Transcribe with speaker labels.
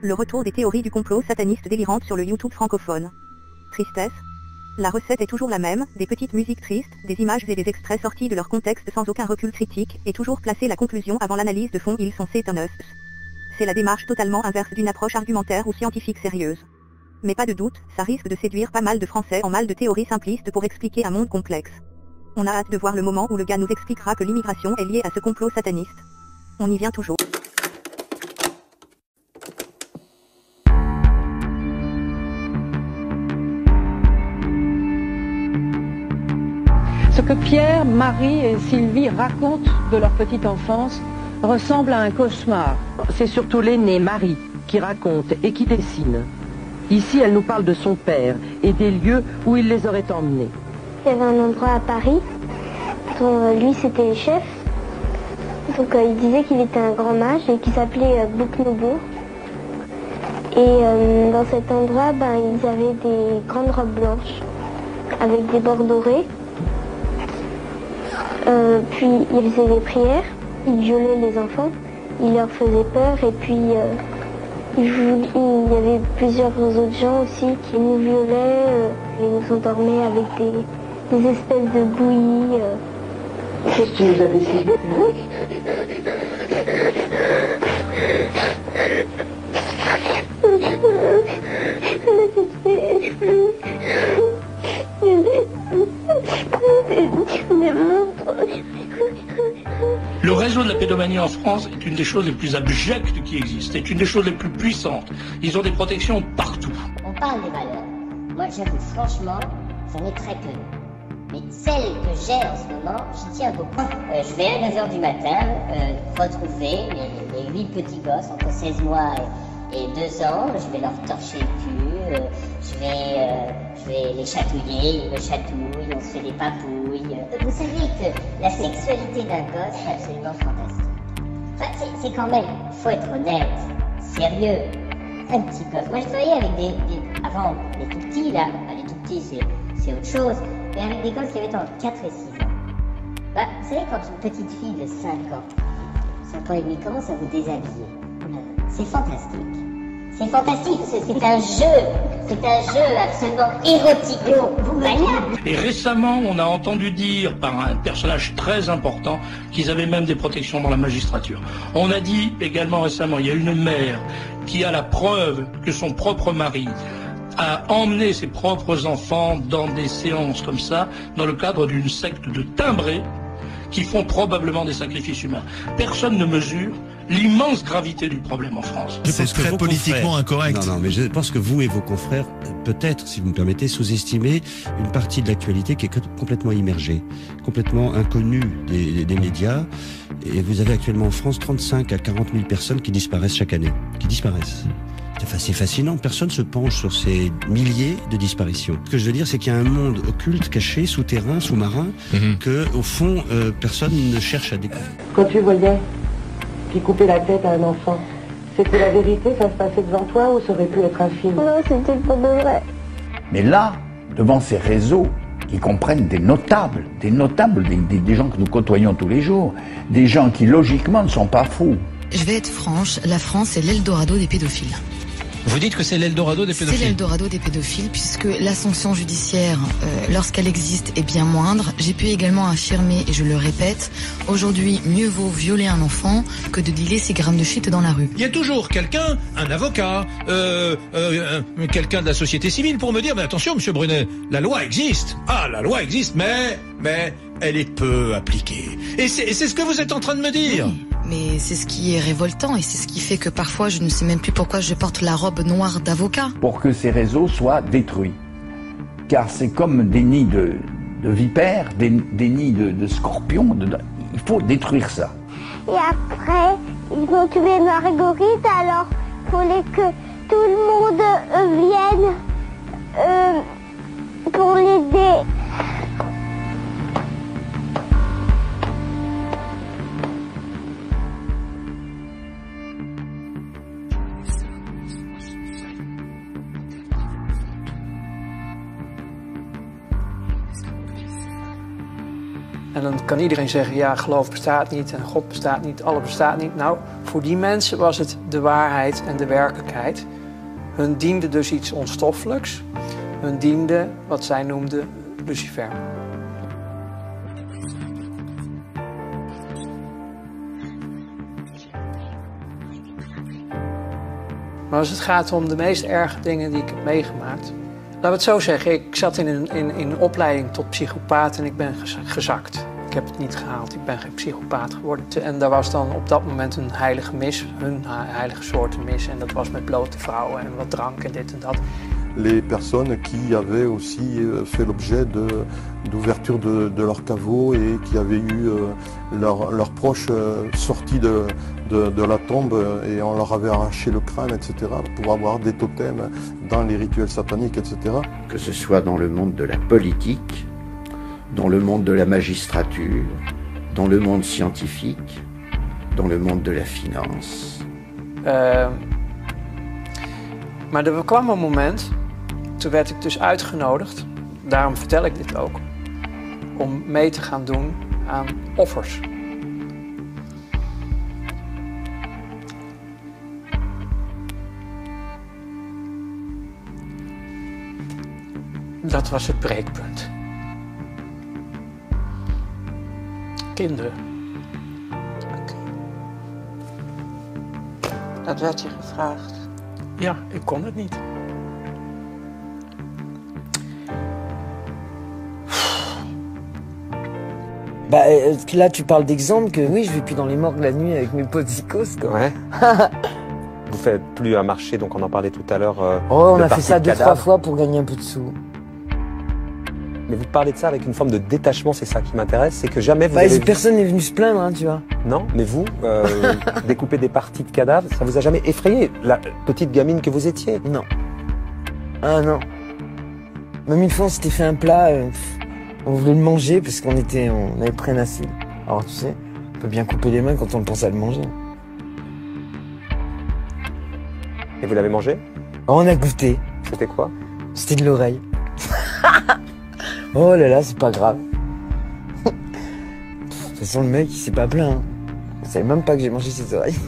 Speaker 1: Le retour des théories du complot sataniste délirantes sur le YouTube francophone. Tristesse. La recette est toujours la même, des petites musiques tristes, des images et des extraits sortis de leur contexte sans aucun recul critique, et toujours placer la conclusion avant l'analyse de fond. Ils sont Satanos. C'est la démarche totalement inverse d'une approche argumentaire ou scientifique sérieuse. Mais pas de doute, ça risque de séduire pas mal de Français en mal de théories simplistes pour expliquer un monde complexe. On a hâte de voir le moment où le gars nous expliquera que l'immigration est liée à ce complot sataniste. On y vient toujours.
Speaker 2: Ce que Pierre, Marie et Sylvie racontent de leur petite enfance ressemble à un cauchemar. C'est surtout l'aînée, Marie, qui raconte et qui dessine. Ici, elle nous parle de son père et des lieux où il les aurait emmenés.
Speaker 3: Il y avait un endroit à Paris, dont lui c'était le chef. Donc il disait qu'il était un grand mage et qu'il s'appelait Bouc-Noubourg. Et dans cet endroit, ils avaient des grandes robes blanches avec des bords dorés. Puis ils faisaient des prières, ils violaient les enfants, ils leur faisaient peur et puis il y avait plusieurs autres gens aussi qui nous violaient, ils nous endormaient avec des espèces de bouillies.
Speaker 2: Qu'est-ce que tu nous as décidé?
Speaker 4: Le réseau de la pédomanie en France est une des choses les plus abjectes qui existent, c'est une des choses les plus puissantes. Ils ont des protections partout.
Speaker 5: On parle des valeurs. Moi, j'avoue, franchement, j'en ai très peu. Mais celles que j'ai en ce moment, j'y tiens beaucoup. Je vais à 9h du matin retrouver les 8 petits gosses entre 16 mois et 2 ans. Je vais leur torcher le cul, je vais les chatouiller, ils me chatouillent, on se fait des papouilles. Vous savez que la sexualité d'un gosse est absolument fantastique. Enfin, c'est quand même, faut être honnête, sérieux, un petit gosse. Moi, je travaillais avec avant, les tout petits, là. Les tout petits, c'est autre chose. Mais avec des gosses qui avaient entre 4 et 6 ans. Vous savez, quand une petite fille de 5 ans, 5 ans et demi, commence à vous déshabiller, c'est fantastique. C'est fantastique, c'est un jeu absolument érotico-maniaque.
Speaker 4: Et récemment, on a entendu dire par un personnage très important qu'ils avaient même des protections dans la magistrature. On a dit également récemment, il y a une mère qui a la preuve que son propre mari a emmené ses propres enfants dans des séances comme ça, dans le cadre d'une secte de timbrés qui font probablement des sacrifices humains. Personne ne mesure l'immense gravité du problème en France.
Speaker 6: C'est très politiquement incorrect.
Speaker 7: Non, mais je pense que vous et vos confrères, peut-être, si vous me permettez, sous-estimez une partie de l'actualité qui est complètement immergée, complètement inconnue des médias. Et vous avez actuellement en France 35 à 40 000 personnes qui disparaissent chaque année. C'est fascinant, personne se penche sur ces milliers de disparitions. Ce que je veux dire, c'est qu'il y a un monde occulte, caché, souterrain, sous-marin, que, au fond, personne ne cherche à découvrir.
Speaker 2: Quand tu voyais qui coupait la tête à un enfant, c'était la vérité, ça se passait devant toi ou ça aurait pu être un film?
Speaker 3: Non, c'était pas de vrai.
Speaker 8: Mais là, devant ces réseaux qui comprennent des notables, des gens que nous côtoyons tous les jours, des gens qui logiquement ne sont pas fous.
Speaker 9: Je vais être franche, la France est l'Eldorado des pédophiles.
Speaker 6: Vous dites que c'est l'Eldorado des pédophiles?
Speaker 9: C'est l'Eldorado des pédophiles puisque la sanction judiciaire, lorsqu'elle existe, est bien moindre. J'ai pu également affirmer, et je le répète, aujourd'hui, mieux vaut violer un enfant que de dealer ses grammes de shit dans la rue.
Speaker 6: Il y a toujours quelqu'un, un avocat, quelqu'un de la société civile pour me dire, mais attention, monsieur Brunet, la loi existe. Ah, la loi existe, mais elle est peu appliquée. Et c'est ce que vous êtes en train de me dire.
Speaker 9: Oui. Mais c'est ce qui est révoltant et c'est ce qui fait que parfois je ne sais même plus pourquoi je porte la robe noire d'avocat.
Speaker 8: Pour que ces réseaux soient détruits. Car c'est comme des nids de vipères, des nids de scorpions. Il faut détruire ça.
Speaker 3: Et après, ils ont tué Marguerite, alors il fallait que tout le monde vienne pour l'aider.
Speaker 10: En dan kan iedereen zeggen, ja, geloof bestaat niet en God bestaat niet, alles bestaat niet. Nou, voor die mensen was het de waarheid en de werkelijkheid. Hun diende dus iets onstoffelijks. Hun diende wat zij noemden Lucifer. Maar als het gaat om de meest erge dingen die ik heb meegemaakt. Laten we het zo zeggen, ik zat in een opleiding tot psychopaat en ik ben gezakt. Ik heb het niet gehaald, ik ben geen psychopaat geworden. En daar was dan op dat moment een heilige mis, hun heilige soorten mis. En dat was met blote vrouwen en wat drank en dit en dat.
Speaker 11: Les personnes qui avaient aussi fait l'objet d'ouverture de leur caveau et qui avaient eu leurs proches sortis de la tombe et on leur avait arraché le crâne, etc. pour avoir des totems dans les rituels sataniques, etc.
Speaker 12: Que ce soit dans le monde de la politique, dans le monde de la magistrature, dans le monde scientifique, dans le monde de la finance.
Speaker 10: Maar er kwam een moment, toen werd ik dus uitgenodigd, daarom vertel ik dit ook, om mee te gaan doen aan offers. Dat was het breekpunt. Kinderen.
Speaker 13: Okay. Dat werd je gevraagd?
Speaker 10: Ja, ik kon het niet.
Speaker 14: Bah là tu parles d'exemple que oui je vais plus dans les morgues la nuit avec mes potes zikos quoi.
Speaker 15: Ouais. Vous faites plus un marché donc on en parlait tout à l'heure.
Speaker 14: Oh on a fait ça 2-3 fois pour gagner un peu de sous.
Speaker 15: Mais vous parlez de ça avec une forme de détachement, c'est ça qui m'intéresse, c'est que jamais vous avez...
Speaker 14: Personne n'est venu se plaindre, hein, tu vois.
Speaker 15: Non, mais vous, découper des parties de cadavres, ça vous a jamais effrayé, la petite gamine que vous étiez?
Speaker 14: Non. Ah non. Même une fois on s'était fait un plat, on voulait le manger parce qu'on avait pris un acide. Alors tu sais, on peut bien couper les mains quand on pense à le manger.
Speaker 15: Et vous l'avez mangé?
Speaker 14: Oh, on a goûté.
Speaker 15: C'était quoi?
Speaker 14: C'était de l'oreille. Oh là là, c'est pas grave. De toute façon, le mec, il s'est pas plaint. Hein. Il savait même pas que j'ai mangé ses oreilles.